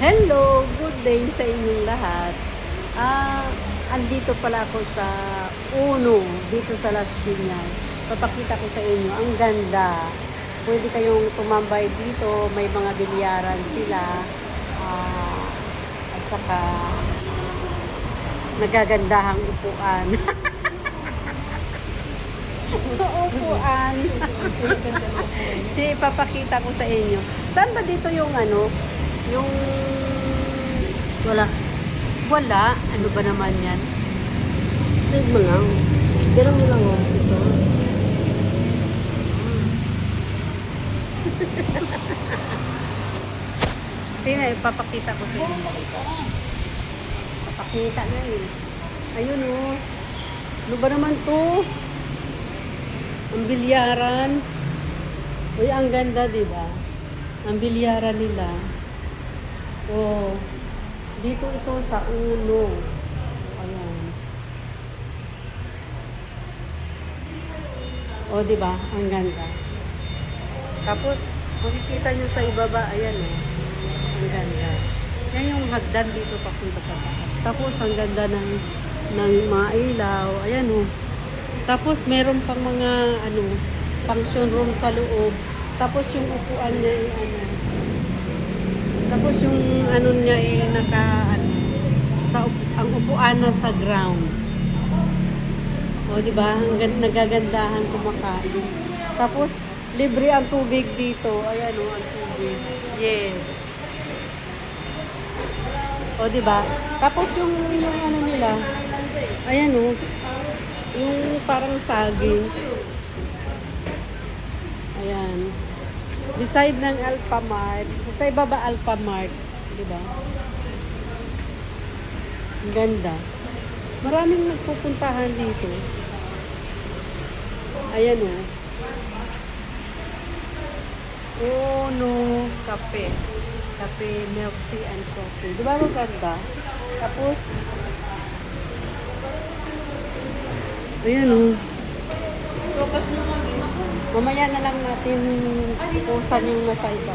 Hello, good day sa inyong lahat. Andito pala ako sa Uno, dito sa Las Piñas. Papakita ko sa inyo, ang ganda. Pwede kayong tumambay dito, may mga bilyaran sila. At saka nagagandahang upuan. Upuan. Papakita ko sa inyo. Saan ba dito yung yung Wala. wala? Ano ba naman yan? Save mo lang. Ganun mo lang, oh. Ito. Tingnan, papakita ko sa inyo. Papakita na eh. Ayun oh. Ano ba naman to? Ang bilyaran. Uy, ang ganda, di ba? Ang bilyaran nila. Oh. Dito ito sa Uno. Ayan. Oh, di ba? Ang ganda. Tapos, makikita nyo sa ibaba, ayan oh. Ang ganda. Yan yung hagdan dito papunta sa taas. Tapos, ang ganda ng mga ilaw. Ayan oh. Tapos, meron pang mga, function room sa loob. Tapos, yung upuan niya tapos, yung niya ang upuan na sa ground. O, di ba? Nagagandahan kumakain. Tapos, libre ang tubig dito. Ayan o, ang tubig. Yes. O, di ba? Tapos, yung nila, ayan o, yung parang saging. Ayan. Beside ng Alphamart. Sa ibaba Alphamart. Di ba? Ang ganda. Maraming nagpupuntahan dito. Ayan o. Oh no. Kape. Kape, milk tea and coffee. Di ba ang ganda? Tapos, ayan o. Mamaya na lang natin pusan yung nasa iba.